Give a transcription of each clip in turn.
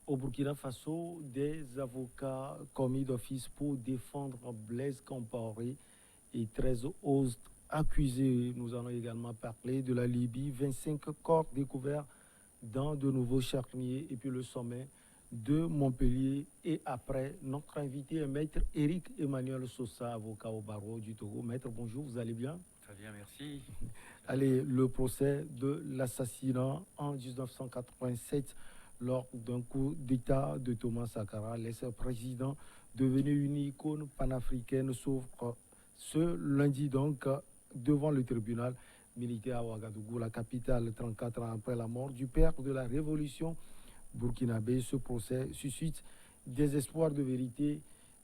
Au Burkina Faso, des avocats commis d'office pour défendre Blaise Compaoré et 13 autres accusés. Nous allons également parler de la Libye, 25 corps découverts dans de nouveaux charniers et puis le sommet de Montpellier. Et après, notre invité est Maître Éric Emmanuel Sosa, avocat au barreau du Togo. Maître, bonjour, vous allez bien? Très bien, merci. Allez, le procès de l'assassinat en 1987 lors d'un coup d'État de Thomas Sankara, l'ex-président devenu une icône panafricaine, s'ouvre ce lundi donc devant le tribunal militaire à Ouagadougou, la capitale, 34 ans après la mort du père de la révolution burkinabé. Ce procès suscite des espoirs de vérité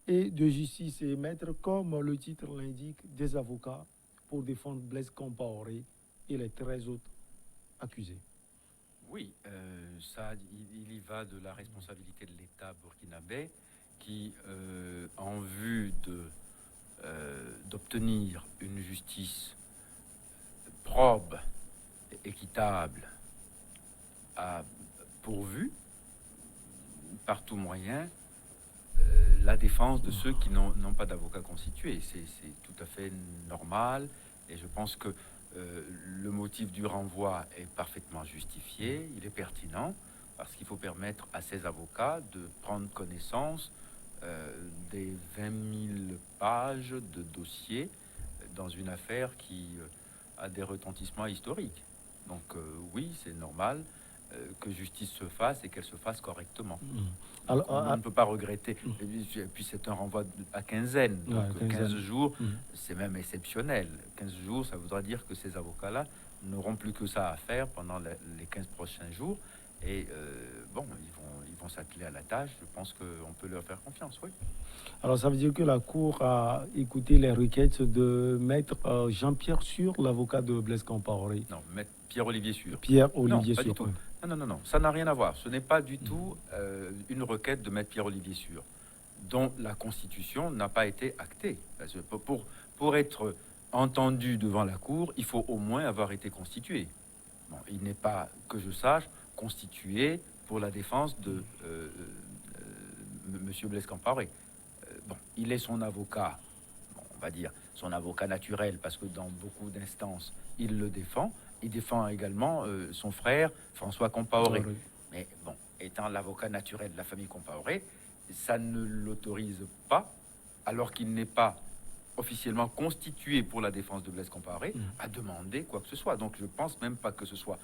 et de justice et mettre, comme le titre l'indique, des avocats pour défendre Blaise Compaoré et les 13 autres accusés. Oui, il y va de la responsabilité de l'État burkinabé qui, en vue d'obtenir une justice probe et équitable, a pourvu, par tout moyen, la défense de ceux qui n'ont pas d'avocat constitué. C'est tout à fait normal et je pense que le motif du renvoi est parfaitement justifié, il est pertinent, parce qu'il faut permettre à ces avocats de prendre connaissance des 20 000 pages de dossier dans une affaire qui a des retentissements historiques. Donc oui, c'est normal que justice se fasse et qu'elle se fasse correctement. Alors, on ne peut pas regretter. Et puis c'est un renvoi à quinzaine, donc 15 jours, c'est même exceptionnel. 15 jours, ça voudra dire que ces avocats-là n'auront plus que ça à faire pendant les 15 prochains jours. Et bon, ils vont s'atteler à la tâche. Je pense qu'on peut leur faire confiance, oui. Alors ça veut dire que la Cour a écouté les requêtes de maître Jean-Pierre Sûr, l'avocat de Blaise Compaoré. Non, maître Pierre-Olivier Sûr. Pierre-Olivier Sûr. Non, ça n'a rien à voir. Ce n'est pas du tout une requête de maître Pierre-Olivier Sûr, dont la Constitution n'a pas été actée. Parce que pour être entendu devant la Cour, il faut au moins avoir été constitué. Bon, il n'est pas, que je sache, constitué pour la défense de Monsieur Blaise Compaoré. Bon, il est son avocat, bon, on va dire son avocat naturel, parce que dans beaucoup d'instances, il le défend. Il défend également son frère François Compaoré. Mais bon, étant l'avocat naturel de la famille Compaoré, ça ne l'autorise pas, alors qu'il n'est pas officiellement constitué pour la défense de Blaise Compaoré, à demander quoi que ce soit. Donc je pense même pas que ce soit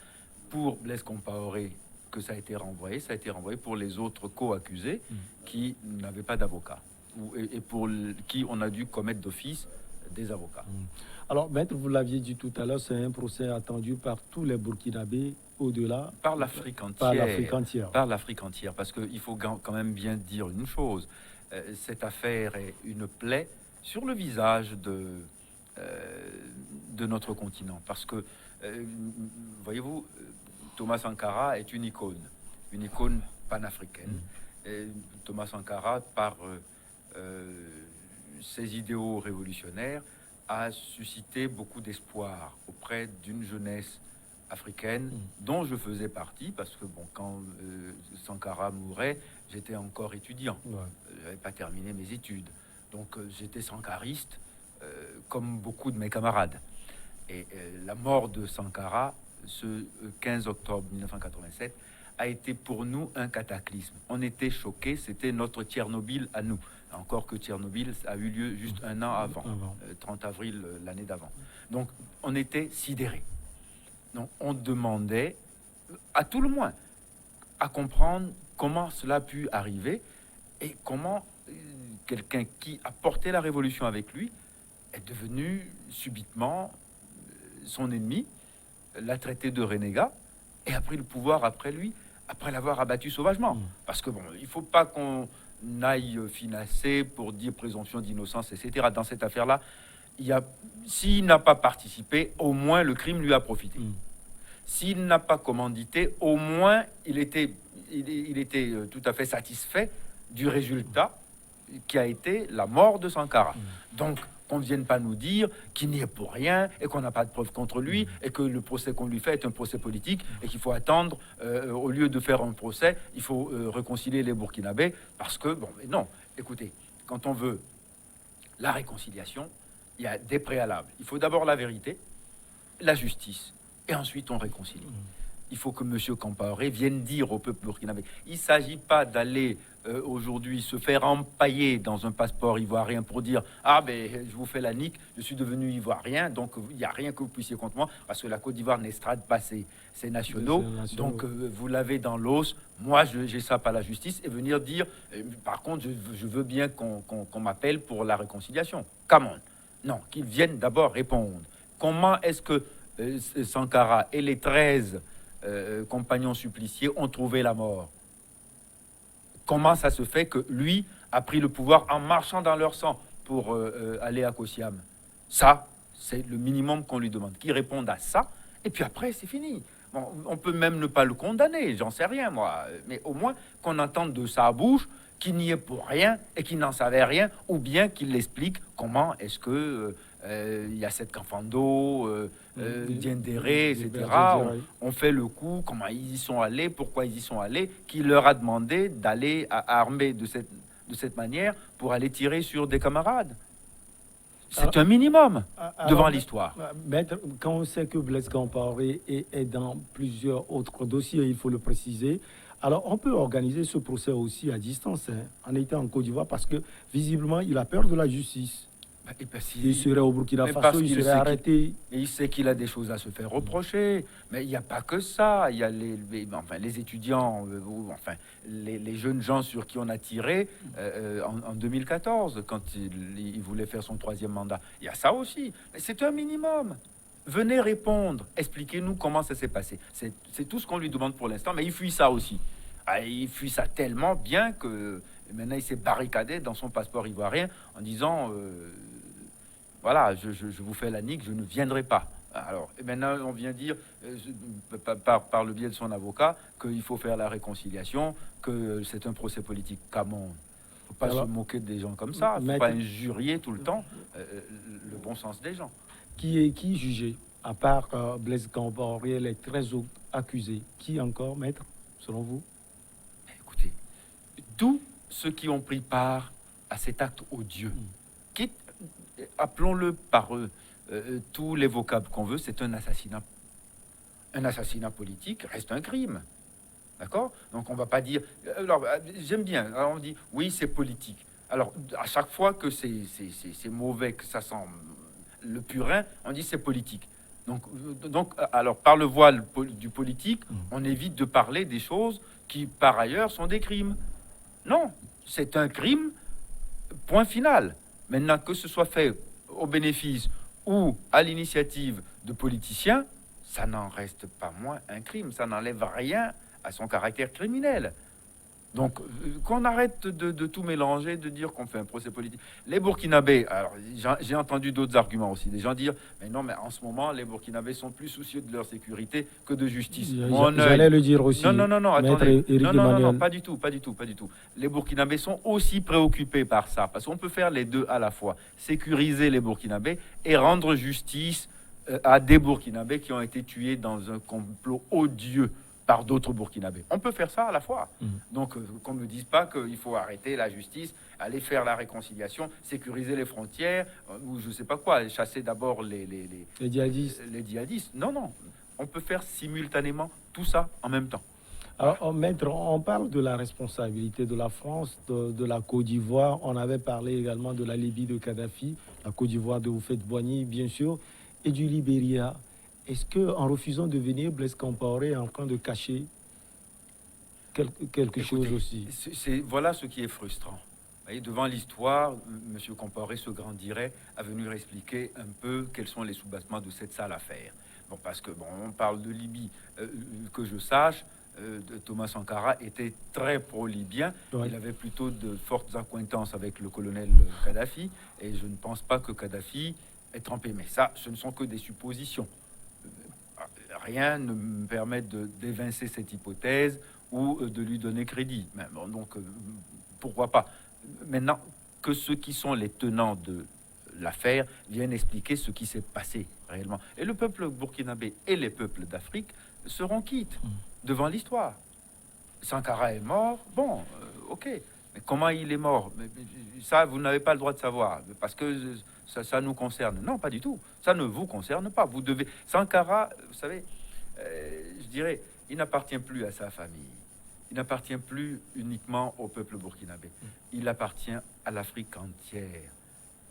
pour Blaise Compaoré que ça a été renvoyé. Ça a été renvoyé pour les autres co-accusés qui n'avaient pas d'avocat et pour qui on a dû commettre d'office des avocats. Alors, maître, vous l'aviez dit tout à l'heure, c'est un procès attendu par tous les Burkinabés au-delà. Par l'Afrique entière. Par l'Afrique entière. Parce qu'il faut quand même bien dire une chose. Cette affaire est une plaie sur le visage de notre continent. Parce que, voyez-vous, Thomas Sankara est une icône panafricaine. Thomas Sankara, par ses idéaux révolutionnaires, a suscité beaucoup d'espoir auprès d'une jeunesse africaine dont je faisais partie, parce que bon, quand Sankara mourait, j'étais encore étudiant. Je n'avais pas terminé mes études. Donc j'étais sankariste, comme beaucoup de mes camarades. Et la mort de Sankara, ce 15 octobre 1987, a été pour nous un cataclysme. On était choqués, c'était notre Tchernobyl à nous. Encore que Tchernobyl a eu lieu juste un an avant, 30 avril l'année d'avant. Donc on était sidérés. Donc on demandait, à tout le moins, à comprendre comment cela a pu arriver et comment quelqu'un qui a porté la révolution avec lui est devenu subitement son ennemi, l'a traité de renégat et a pris le pouvoir après lui, après l'avoir abattu sauvagement. Parce que bon, il faut pas qu'on aille finasser pour dire présomption d'innocence, etc. Dans cette affaire-là, s'il n'a pas participé, au moins le crime lui a profité. S'il n'a pas commandité, au moins il était tout à fait satisfait du résultat qui a été la mort de Sankara. Donc, qu'on ne vienne pas nous dire qu'il n'y est pour rien et qu'on n'a pas de preuves contre lui et que le procès qu'on lui fait est un procès politique et qu'il faut attendre, au lieu de faire un procès, il faut réconcilier les Burkinabés parce que, bon, mais non, écoutez, quand on veut la réconciliation, il y a des préalables. Il faut d'abord la vérité, la justice, et ensuite on réconcilie. Il faut que M. Compaoré vienne dire au peuple burkinabé. Il ne s'agit pas d'aller aujourd'hui se faire empailler dans un passeport ivoirien pour dire « Ah, ben, je vous fais la nique, je suis devenu ivoirien, donc il n'y a rien que vous puissiez contre moi, parce que la Côte d'Ivoire n'estrade pas ses nationaux, donc vous l'avez dans l'os, moi j'échappe à la justice, et venir dire par contre, je veux bien qu'on m'appelle pour la réconciliation. Come on. Non, qu'ils viennent d'abord répondre. Comment est-ce que Sankara et les 13 compagnons suppliciés ont trouvé la mort? Comment ça se fait que lui a pris le pouvoir en marchant dans leur sang pour aller à Kosiam? Ça, c'est le minimum qu'on lui demande. Qu'il réponde à ça, et puis après, c'est fini. Bon, on peut même ne pas le condamner, j'en sais rien, moi. Mais au moins qu'on entende de sa bouche qu'il n'y est pour rien et qu'il n'en savait rien, ou bien qu'il l'explique comment est-ce que il y a cette Kafando, Diendéré, etc. On fait le coup, comment ils y sont allés, pourquoi ils y sont allés, qui leur a demandé d'aller armer de cette manière pour aller tirer sur des camarades. C'est un minimum devant l'histoire. Maître, quand on sait que Blaise Compaoré est dans plusieurs autres dossiers, il faut le préciser, alors on peut organiser ce procès aussi à distance, en étant en Côte d'Ivoire, parce que visiblement, il a peur de la justice. Il serait au Burkina Faso, il serait arrêté. Il sait qu'il a des choses à se faire reprocher. Mais il n'y a pas que ça. Il y a les étudiants, enfin, les jeunes gens sur qui on a tiré en 2014, quand il voulait faire son 3e mandat. Il y a ça aussi. Mais c'est un minimum. Venez répondre. Expliquez-nous comment ça s'est passé. C'est tout ce qu'on lui demande pour l'instant. Mais il fuit ça aussi. Il fuit ça tellement bien que maintenant il s'est barricadé dans son passeport ivoirien en disant... voilà, je vous fais la nique, je ne viendrai pas. Alors, et maintenant, on vient dire, par le biais de son avocat, qu'il faut faire la réconciliation, que c'est un procès politique. Comment? Il ne faut pas se moquer des gens comme ça. Il ne faut pas injurier tout le temps le bon sens des gens. Qui est jugé, à part Blaise Compaoré, les 13 autres accusés? Qui encore, maître, selon vous? Écoutez, tous ceux qui ont pris part à cet acte odieux, quitte, appelons-le par tous les vocables qu'on veut, c'est un assassinat. Un assassinat politique reste un crime. D'accord? Donc on ne va pas dire... Alors, j'aime bien. Alors on dit, oui, c'est politique. Alors, à chaque fois que c'est mauvais, que ça sent le purin, on dit c'est politique. Donc, alors, par le voile du politique, on évite de parler des choses qui, par ailleurs, sont des crimes. Non, c'est un crime, point final. Maintenant, que ce soit fait au bénéfice ou à l'initiative de politiciens, ça n'en reste pas moins un crime. Ça n'enlève rien à son caractère criminel. Donc, qu'on arrête de tout mélanger, de dire qu'on fait un procès politique. Les Burkinabés, alors j'ai entendu d'autres arguments aussi, des gens dire, mais non, mais en ce moment, les Burkinabés sont plus soucieux de leur sécurité que de justice. J'allais le dire aussi. Non, attendez. Non, pas du tout. Les Burkinabés sont aussi préoccupés par ça, parce qu'on peut faire les deux à la fois. Sécuriser les Burkinabés et rendre justice à des Burkinabés qui ont été tués dans un complot odieux par d'autres Burkinabés. On peut faire ça à la fois. Donc, qu'on ne me dise pas qu'il faut arrêter la justice, aller faire la réconciliation, sécuriser les frontières, ou je ne sais pas quoi, chasser d'abord les djihadistes. Non. On peut faire simultanément tout ça en même temps. Alors, maître, on parle de la responsabilité de la France, de la Côte d'Ivoire. On avait parlé également de la Libye de Kadhafi, la Côte d'Ivoire de Houphouët-Boigny, bien sûr, et du Libéria. Est-ce qu'en refusant de venir, Blaise Compaoré est en train de cacher quelque chose aussi? Voilà ce qui est frustrant. Vous voyez, devant l'histoire, M. Compaoré se grandirait à venir expliquer un peu quels sont les soubassements de cette sale affaire. Bon, parce que, on parle de Libye. Que je sache, Thomas Sankara était très pro-libyen. Ouais. Il avait plutôt de fortes accointances avec le colonel Kadhafi. Et je ne pense pas que Kadhafi ait trempé. Mais ça, ce ne sont que des suppositions. Rien ne me permet d'évincer cette hypothèse ou de lui donner crédit. Mais donc, pourquoi pas? Maintenant, que ceux qui sont les tenants de l'affaire, viennent expliquer ce qui s'est passé réellement. Et le peuple burkinabé et les peuples d'Afrique seront quittes devant l'histoire. Sankara est mort, bon, ok. Mais comment il est mort? Ça, vous n'avez pas le droit de savoir, parce que ça nous concerne. Non, pas du tout. Ça ne vous concerne pas. Vous devez... Sankara, vous savez, je dirais, il n'appartient plus à sa famille. Il n'appartient plus uniquement au peuple burkinabé. Il appartient à l'Afrique entière.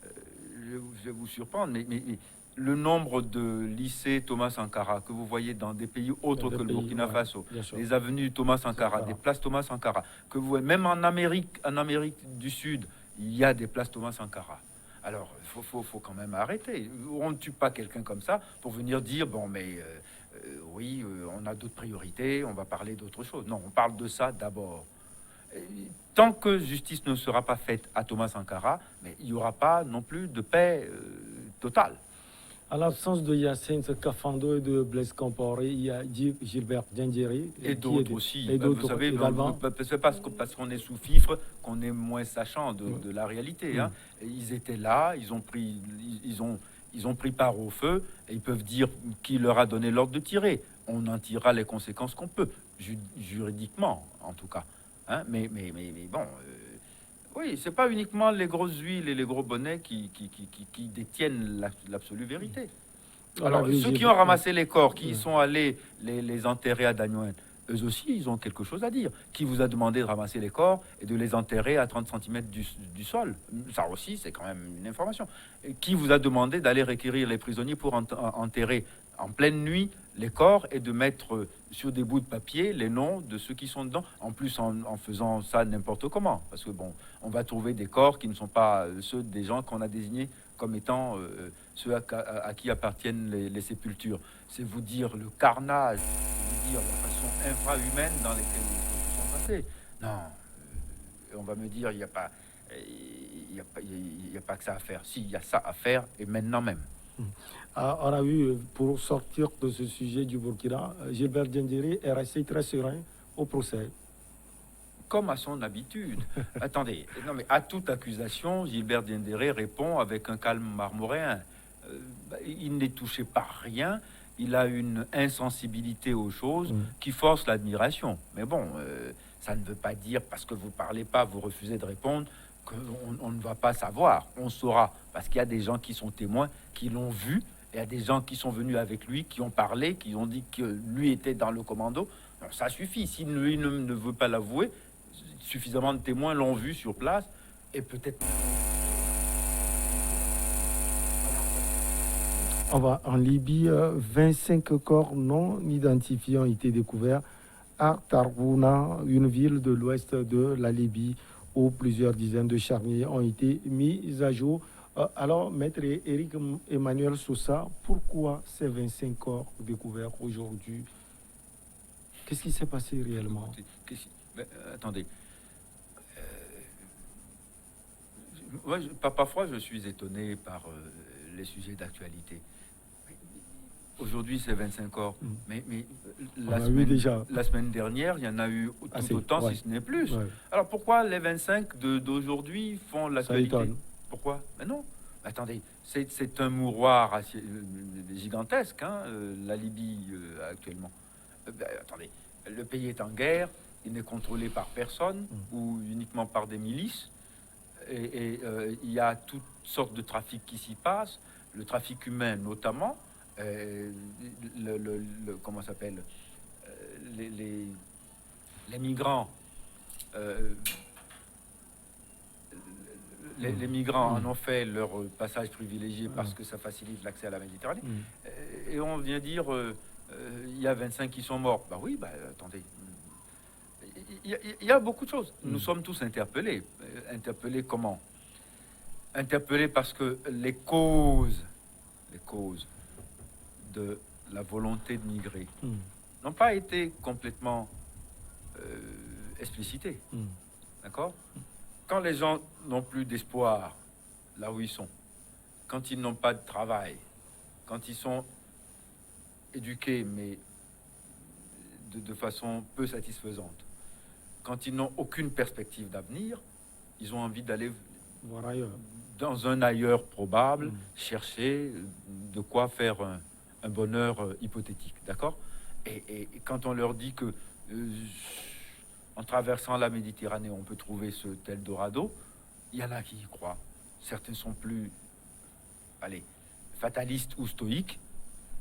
Je vais vous surprendre, mais le nombre de lycées Thomas Sankara que vous voyez dans des pays autres que le Burkina Faso, les avenues Thomas Sankara, des places Thomas Sankara, que vous voyez, même en Amérique du Sud, il y a des places Thomas Sankara. Alors, il faut quand même arrêter. On ne tue pas quelqu'un comme ça pour venir dire, bon, mais oui, on a d'autres priorités, on va parler d'autre chose. Non, on parle de ça d'abord. Tant que justice ne sera pas faite à Thomas Sankara, mais il n'y aura pas non plus de paix totale. À l'absence de Hyacinthe Kafando et de Blaise Compaoré, il y a Gilbert Diendéré. Et d'autres aussi. Et d'autres, vous savez, également. C'est parce qu'on est sous fifre qu'on est moins sachant de la réalité. Hein. Et ils étaient là, ils ont pris part au feu, et ils peuvent dire qui leur a donné l'ordre de tirer. On en tirera les conséquences qu'on peut, juridiquement en tout cas. Hein. Mais bon... oui, c'est pas uniquement les grosses huiles et les gros bonnets qui détiennent l'absolue vérité. Alors, ceux qui ont ramassé les corps, qui sont allés les enterrer à Dagnoin, eux aussi, ils ont quelque chose à dire. Qui vous a demandé de ramasser les corps et de les enterrer à 30 cm du sol? Ça aussi, c'est quand même une information. Et qui vous a demandé d'aller requérir les prisonniers pour enterrer en pleine nuit les corps et de mettre sur des bouts de papier les noms de ceux qui sont dedans, en plus en faisant ça n'importe comment, parce que bon, on va trouver des corps qui ne sont pas ceux des gens qu'on a désignés comme étant ceux à qui appartiennent les sépultures. C'est vous dire le carnage, vous dire la façon infra-humaine dans laquelle les choses sont passées. Non, on va me dire, il n'y a pas que ça à faire. Si, il y a ça à faire, et maintenant même. On a vu, pour sortir de ce sujet du Burkina, Gilbert Diendéré est resté très serein au procès. Comme à son habitude. Attendez, non mais à toute accusation, Gilbert Diendéré répond avec un calme marmoréen. Il n'est touché par rien, il a une insensibilité aux choses qui force l'admiration. Mais bon, ça ne veut pas dire, parce que vous parlez pas, vous refusez de répondre, qu'on ne va pas savoir. On saura, parce qu'il y a des gens qui sont témoins, qui l'ont vu. Il y a des gens qui sont venus avec lui, qui ont parlé, qui ont dit que lui était dans le commando. Non, ça suffit. Si lui ne veut pas l'avouer, suffisamment de témoins l'ont vu sur place. Et peut-être... On va en Libye. 25 corps non identifiés ont été découverts à Tarbouna, une ville de l'ouest de la Libye, où plusieurs dizaines de charniers ont été mis à jour. Alors, maître Éric Emmanuel Sousa, pourquoi ces 25 corps découverts aujourd'hui? Qu'est-ce qui s'est passé réellement? Attendez. Parfois, je suis étonné par les sujets d'actualité. Aujourd'hui, c'est 25 corps. Mais la semaine dernière, il y en a eu tout autant, si ce n'est plus. Ouais. Alors, pourquoi les 25 d'aujourd'hui font l'actualité? Pourquoi? Mais non. Attendez, c'est un mouroir gigantesque, hein, la Libye actuellement. Attendez, le pays est en guerre, il n'est contrôlé par personne ou uniquement par des milices. Et il y a toutes sortes de trafics qui s'y passent, le trafic humain notamment, comment ça s'appelle, les migrants. Les migrants en ont fait leur passage privilégié parce que ça facilite l'accès à la Méditerranée. Et on vient dire, il y a 25 qui sont morts. Bah oui, bah attendez. Il y a beaucoup de choses. Nous sommes tous interpellés. Interpellés comment? Interpellés parce que les causes de la volonté de migrer n'ont pas été complètement explicitées. D'accord? Quand les gens n'ont plus d'espoir là où ils sont, quand ils n'ont pas de travail, quand ils sont éduqués mais de façon peu satisfaisante, quand ils n'ont aucune perspective d'avenir, ils ont envie d'aller Voir ailleurs. dans un ailleurs probable, Mm. chercher de quoi faire un bonheur hypothétique, d'accord? Et quand on leur dit que en traversant la Méditerranée, on peut trouver ce tel Dorado, il y en a qui y croient. Certains sont plus, allez, fatalistes ou stoïques,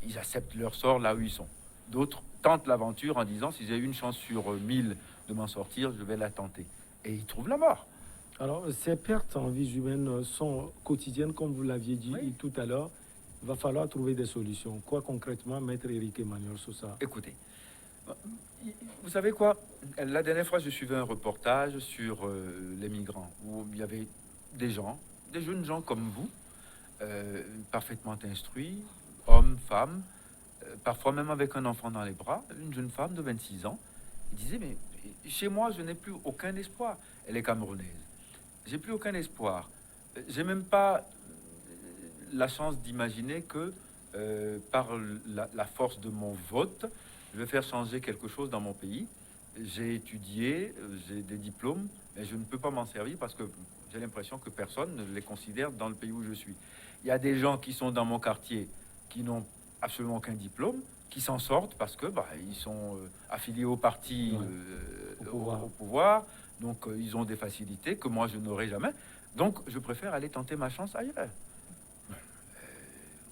ils acceptent leur sort là où ils sont. D'autres tentent l'aventure en disant, si j'ai une chance sur 1000 de m'en sortir, je vais la tenter. Et ils trouvent la mort. Alors, ces pertes en vies humaines sont quotidiennes, comme vous l'aviez dit Oui. tout à l'heure. Il va falloir trouver des solutions. Quoi concrètement, Maître Éric Emmanuel Sosa? Écoutez, vous savez quoi? La dernière fois, je suivais un reportage sur les migrants, où il y avait des gens, des jeunes gens comme vous, parfaitement instruits, hommes, femmes, parfois même avec un enfant dans les bras, une jeune femme de 26 ans. Il disait, mais chez moi, je n'ai plus aucun espoir. Elle est camerounaise. J'ai plus aucun espoir. J'ai même pas la chance d'imaginer que par la force de mon vote, je vais faire changer quelque chose dans mon pays. J'ai étudié, j'ai des diplômes, mais je ne peux pas m'en servir parce que j'ai l'impression que personne ne les considère dans le pays où je suis. Il y a des gens qui sont dans mon quartier qui n'ont absolument aucun diplôme, qui s'en sortent parce que ils sont affiliés au parti au pouvoir, donc ils ont des facilités que moi je n'aurai jamais. Donc je préfère aller tenter ma chance ailleurs.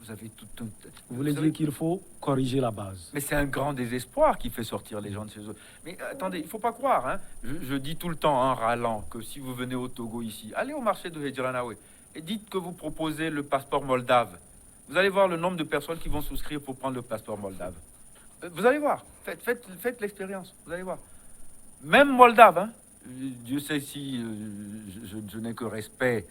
Vous avez tout un... Vous voulez dire qu'il faut corriger la base? Mais c'est un grand désespoir qui fait sortir les gens de chez eux. Mais attendez, il ne faut pas croire. Hein. Je dis tout le temps en râlant que si vous venez au Togo ici, allez au marché de Hedjiranawe et dites que vous proposez le passeport moldave. Vous allez voir le nombre de personnes qui vont souscrire pour prendre le passeport moldave. Vous allez voir. Faites l'expérience. Vous allez voir. Même moldave. Hein. Dieu sait si je n'ai que respect,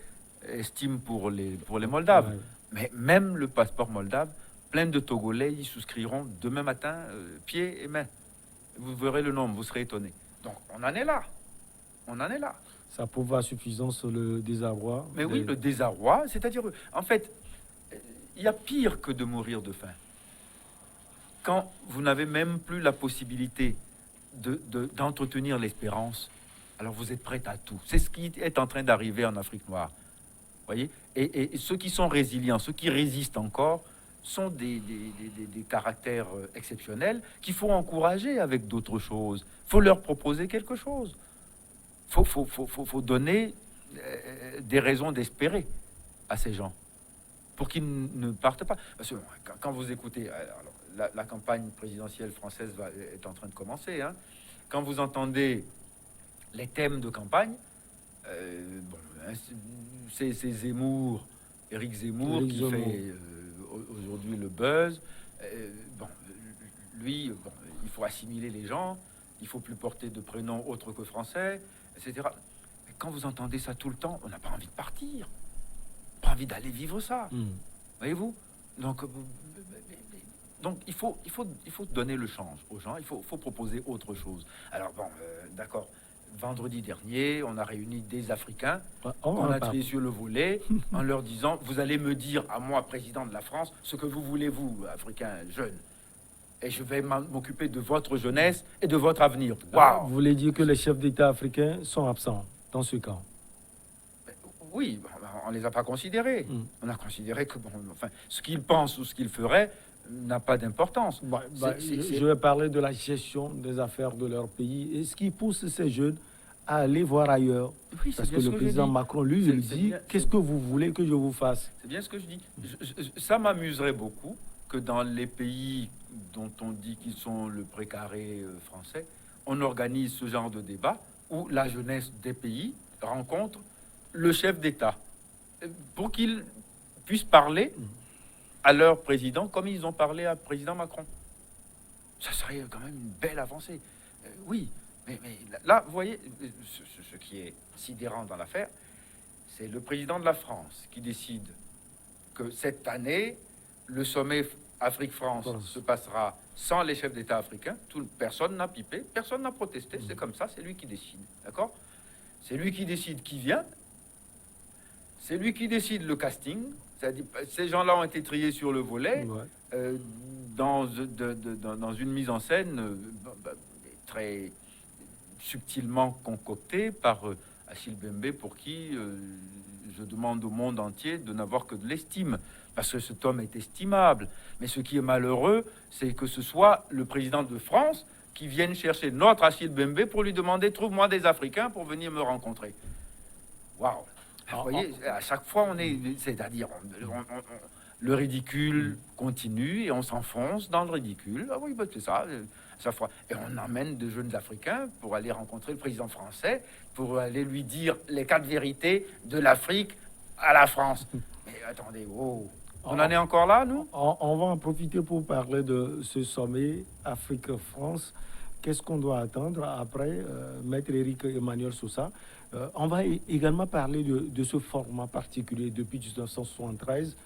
estime pour les Moldaves. Ouais. Mais même le passeport moldave, plein de Togolais y souscriront demain matin, pieds et mains. Vous verrez le nombre, vous serez étonné. Donc, on en est là. On en est là. Ça prouve à suffisance le désarroi. Mais oui, le désarroi, c'est-à-dire, en fait, il y a pire que de mourir de faim. Quand vous n'avez même plus la possibilité d'entretenir l'espérance, alors vous êtes prêt à tout. C'est ce qui est en train d'arriver en Afrique noire. Voyez, et ceux qui sont résilients, ceux qui résistent encore, sont des caractères exceptionnels qu'il faut encourager avec d'autres choses. Il faut leur proposer quelque chose. Il faut donner des raisons d'espérer à ces gens pour qu'ils ne partent pas. Parce que quand vous écoutez, alors, la campagne présidentielle française est en train de commencer. Hein, quand vous entendez les thèmes de campagne, c'est Zemmour, Éric Zemmour qui fait aujourd'hui le buzz. Lui, il faut assimiler les gens, il faut plus porter de prénoms autres que français, etc. Mais quand vous entendez ça tout le temps, on n'a pas envie de partir, pas envie d'aller vivre ça. Voyez-vous? Donc il faut donner le change aux gens, il faut proposer autre chose. Alors d'accord. Vendredi dernier, on a réuni des Africains, on a tiré sur le volet en leur disant, vous allez me dire à moi, président de la France, ce que vous voulez, vous, Africains jeunes. Et je vais m'occuper de votre jeunesse et de votre avenir. Wow. Vous voulez dire que les chefs d'État africains sont absents dans ce camp? Oui, on ne les a pas considérés. On a considéré que ce qu'ils pensent ou ce qu'ils feraient n'a pas d'importance. Je vais parler de la gestion des affaires de leur pays. Et ce qui pousse ces jeunes à aller voir ailleurs. Oui, parce que le président Macron, lui, il dit, qu'est-ce que vous voulez que je vous fasse? C'est bien ce que je dis. Ça m'amuserait beaucoup que dans les pays dont on dit qu'ils sont le précaré français, on organise ce genre de débat où la jeunesse des pays rencontre le chef d'État pour qu'il puisse parler à leur président comme ils ont parlé à président Macron. Ça serait quand même une belle avancée. Oui, mais là, vous voyez, ce qui est sidérant dans l'affaire, c'est le président de la France qui décide que cette année, le sommet Afrique-France se passera sans les chefs d'État africains. Personne n'a pipé, personne n'a protesté. C'est comme ça, c'est lui qui décide. D'accord? C'est lui qui décide qui vient. C'est lui qui décide le casting. C'est-à-dire, ces gens-là ont été triés sur le volet, dans une mise en scène très subtilement concoctée par Achille Mbembe, pour qui je demande au monde entier de n'avoir que de l'estime, parce que cet homme est estimable. Mais ce qui est malheureux, c'est que ce soit le président de France qui vienne chercher notre Achille Mbembe pour lui demander « Trouve-moi des Africains pour venir me rencontrer ». Waouh! Vous voyez, à chaque fois, on est... C'est-à-dire, le ridicule continue et on s'enfonce dans le ridicule. Ah oui, bah, c'est ça, chaque fois. Et on emmène de jeunes Africains pour aller rencontrer le président français, pour aller lui dire les 4 vérités de l'Afrique à la France. Mais attendez, oh, on en est encore là, nous? On va en profiter pour parler de ce sommet Afrique-France. Qu'est-ce qu'on doit attendre après Maître Éric Emmanuel Sousa? On va également parler de ce format particulier depuis 1973,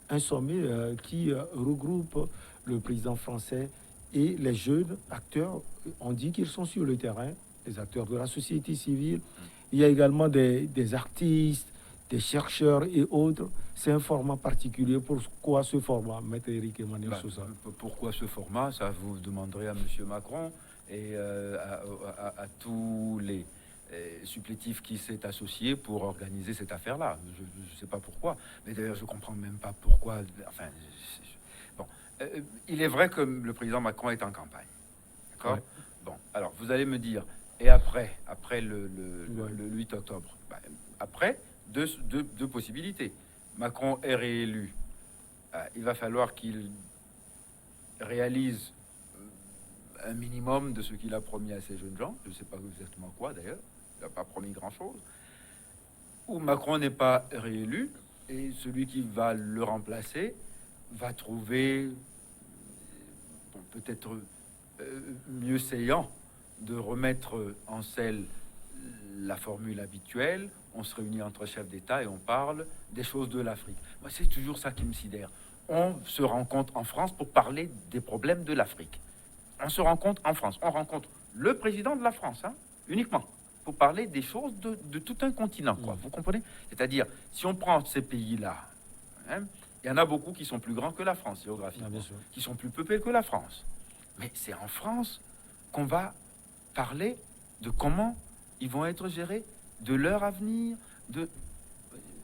un sommet qui regroupe le président français et les jeunes acteurs. On dit qu'ils sont sur le terrain, les acteurs de la société civile. Il y a également des artistes, des chercheurs et autres. C'est un format particulier. Pourquoi ce format, Maître Éric Emmanuel Sousa? Pourquoi ce format? Ça, vous demanderez à M. Macron et à tous les supplétifs qui s'est associé pour organiser cette affaire-là. Je ne sais pas pourquoi, mais d'ailleurs je ne comprends même pas pourquoi. Enfin, bon, il est vrai que le président Macron est en campagne. D'accord? Ouais. Bon, alors vous allez me dire, et après le 8 octobre, ben, après, deux possibilités. Macron est réélu. Il va falloir qu'il réalise un minimum de ce qu'il a promis à ces jeunes gens. Je ne sais pas exactement quoi d'ailleurs. Il n'a pas promis grand-chose. Ou Macron n'est pas réélu et celui qui va le remplacer va trouver peut-être mieux saillant de remettre en selle la formule habituelle. On se réunit entre chefs d'État et on parle des choses de l'Afrique. Moi, c'est toujours ça qui me sidère. On se rencontre en France pour parler des problèmes de l'Afrique. On se rencontre en France. On rencontre le président de la France, hein, uniquement, pour parler des choses de tout un continent, quoi. Vous comprenez? C'est-à-dire, si on prend ces pays-là, hein, il y en a beaucoup qui sont plus grands que la France, géographiquement, qui sont plus peuplés que la France. Mais c'est en France qu'on va parler de comment ils vont être gérés, de leur avenir,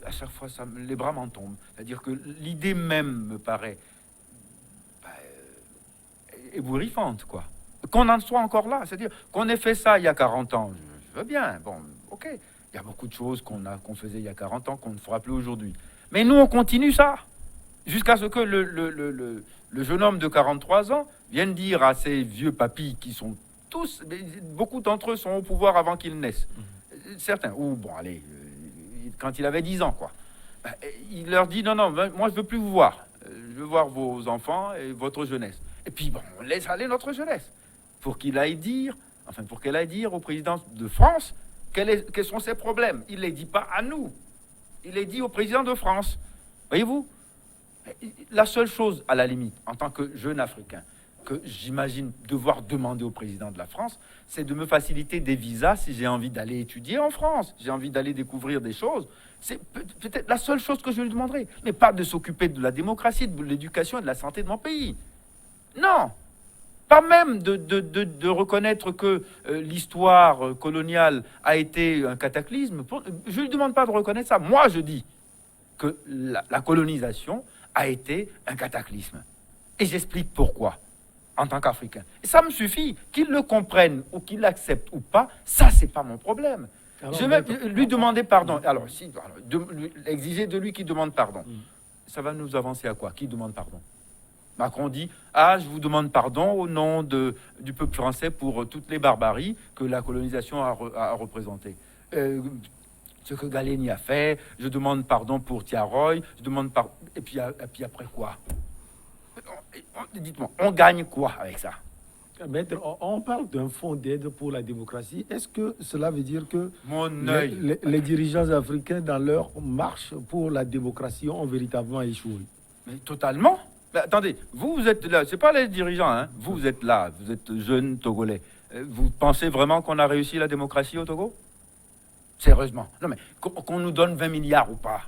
à chaque fois, les bras m'en tombent. C'est-à-dire que l'idée même me paraît ébouriffante, quoi. Qu'on en soit encore là, c'est-à-dire qu'on ait fait ça il y a 40 ans, je veux bien, bon, ok. Il y a beaucoup de choses qu'on faisait il y a 40 ans qu'on ne fera plus aujourd'hui. Mais nous, on continue ça, jusqu'à ce que le jeune homme de 43 ans vienne dire à ces vieux papis qui sont tous, beaucoup d'entre eux sont au pouvoir avant qu'ils naissent. Certains, ou bon, allez, quand il avait 10 ans, quoi. Il leur dit, non, moi, je veux plus vous voir. Je veux voir vos enfants et votre jeunesse. Et puis, bon, on laisse aller notre jeunesse pour qu'elle aille dire au président de France quels sont ses problèmes. Il ne les dit pas à nous. Il les dit au président de France. Voyez-vous? La seule chose, à la limite, en tant que jeune Africain, que j'imagine devoir demander au président de la France, c'est de me faciliter des visas si j'ai envie d'aller étudier en France, j'ai envie d'aller découvrir des choses. C'est peut-être la seule chose que je lui demanderai, mais pas de s'occuper de la démocratie, de l'éducation et de la santé de mon pays. Non, pas même de reconnaître que l'histoire coloniale a été un cataclysme. Je ne lui demande pas de reconnaître ça. Moi, je dis que la colonisation a été un cataclysme. Et j'explique pourquoi, en tant qu'Africain. Et ça me suffit, qu'il le comprenne ou qu'il l'accepte ou pas, ça, c'est pas mon problème. Alors, je vais lui demander pardon. Alors, si, exiger de lui qu'il demande pardon. Ça va nous avancer à quoi? Qui demande pardon? Macron dit, je vous demande pardon au nom du peuple français pour toutes les barbaries que la colonisation a représentées. Ce que Galeni a fait, je demande pardon pour Tiaroy, je demande pardon. Et puis après quoi? Dites-moi, on gagne quoi avec ça? Maître, on parle d'un fonds d'aide pour la démocratie. Est-ce que cela veut dire que les dirigeants africains, dans leur marche pour la démocratie, ont véritablement échoué? Mais totalement. Attendez, vous êtes là, c'est pas les dirigeants, hein. Vous êtes là, vous êtes jeunes Togolais. Vous pensez vraiment qu'on a réussi la démocratie au Togo? Sérieusement. Non, mais qu'on nous donne 20 milliards ou pas,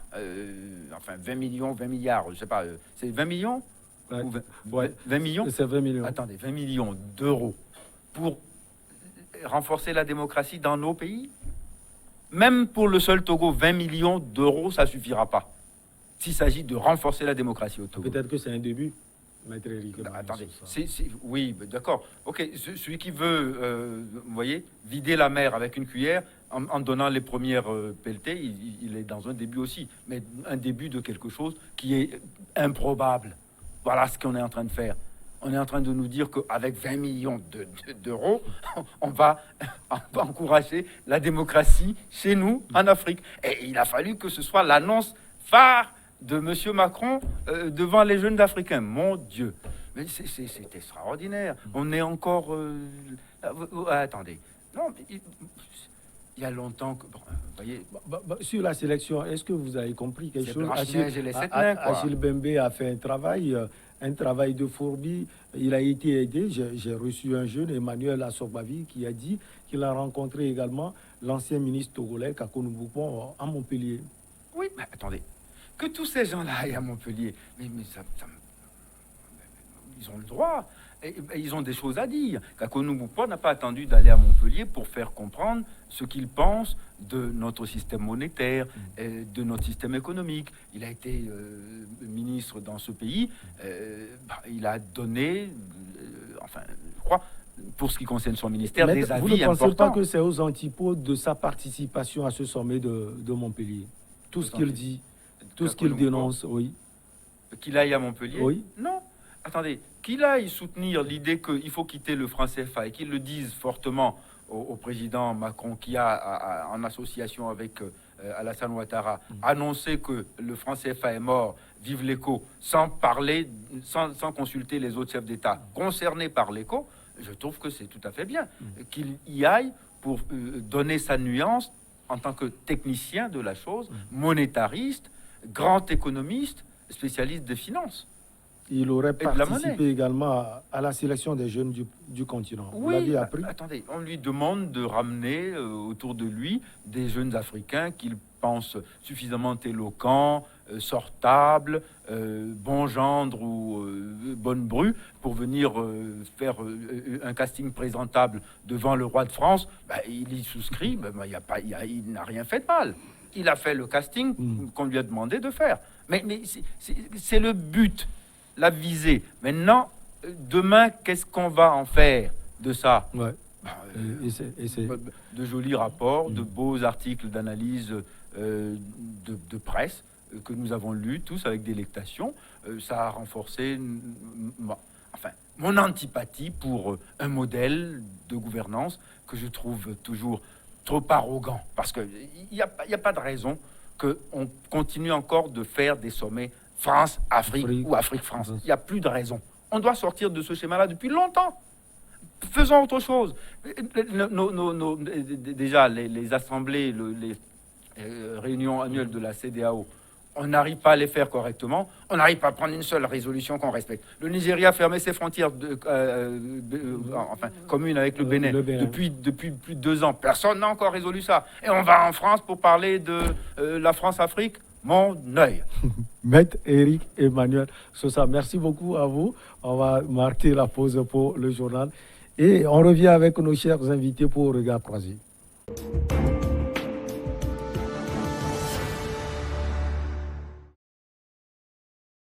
enfin 20 millions, 20 milliards, je sais pas, c'est 20 millions ou 20 millions? C'est 20 millions. Attendez, 20 millions d'euros pour renforcer la démocratie dans nos pays? Même pour le seul Togo, 20 millions d'euros, ça ne suffira pas. S'il s'agit de renforcer la démocratie au Togo. Peut-être que c'est un début, Maître Éric. Attendez, oui, d'accord. Ok, celui qui veut, vous voyez, vider la mer avec une cuillère, en donnant les premières pelletées, il est dans un début aussi. Mais un début de quelque chose qui est improbable. Voilà ce qu'on est en train de faire. On est en train de nous dire qu'avec 20 millions d'euros, on va encourager la démocratie chez nous, en Afrique. Et il a fallu que ce soit l'annonce phare de M. Macron devant les jeunes Africains. Mon Dieu, mais c'est extraordinaire. On est encore... attendez. Non, il y a longtemps que... Bon, vous voyez... Sur la sélection, est-ce que vous avez compris quelque chose? Achille Bembe a fait un travail de fourbi. Il a été aidé. J'ai reçu un jeune, Emmanuel Assobavi, qui a dit qu'il a rencontré également l'ancien ministre togolais, Kakonou Boupon, à Montpellier. Oui, mais attendez. Que tous ces gens-là aillent à Montpellier, mais ils ont le droit. Et ils ont des choses à dire. Kakonou Boupon n'a pas attendu d'aller à Montpellier pour faire comprendre ce qu'il pense de notre système monétaire, de notre système économique. Il a été ministre dans ce pays. Il a donné, enfin, je crois, pour ce qui concerne son ministère, des avis importants. Vous ne pensez pas que c'est aux antipodes de sa participation à ce sommet de Montpellier? Tout ce qu'il dit, tout ce qu'il dénonce, oui. Qu'il aille à Montpellier? Oui. Non. Attendez, qu'il aille soutenir l'idée qu'il faut quitter le franc CFA et qu'il le dise fortement au président Macron, qui a, en association avec Alassane Ouattara, annoncé que le franc CFA est mort, vive l'écho, sans parler, sans consulter les autres chefs d'État concernés par l'écho, je trouve que c'est tout à fait bien qu'il y aille pour donner sa nuance en tant que technicien de la chose, monétariste, grand économiste, spécialiste des finances. Il aurait participé également à la sélection des jeunes du continent. Oui, vous l'avez appris? Attendez, on lui demande de ramener autour de lui des jeunes Africains qu'il pense suffisamment éloquents, sortables, bon gendre ou bonne bru pour venir faire un casting présentable devant le roi de France. Il y souscrit, il n'a rien fait de mal. Il a fait le casting qu'on lui a demandé de faire. Mais c'est le but. La visée. Maintenant, demain, qu'est-ce qu'on va en faire de ça? Ouais. De jolis rapports, de beaux articles d'analyse de presse que nous avons lus tous avec délectation. Ça a renforcé mon antipathie pour un modèle de gouvernance que je trouve toujours trop arrogant. Parce qu'il n'y a pas de raison qu'on continue encore de faire des sommets France-Afrique ou Afrique-France. Il n'y a plus de raison. On doit sortir de ce schéma-là depuis longtemps. Faisons autre chose. Déjà, les assemblées, les réunions annuelles de la CEDEAO, on n'arrive pas à les faire correctement. On n'arrive pas à prendre une seule résolution qu'on respecte. Le Nigeria a fermé ses frontières communes avec le Bénin depuis plus de 2 ans. Personne n'a encore résolu ça. Et on va en France pour parler de la France-Afrique. Mon œil. Maître Éric Emmanuel Sosa, merci beaucoup à vous. On va marquer la pause pour le journal et on revient avec nos chers invités pour Regard Croisé.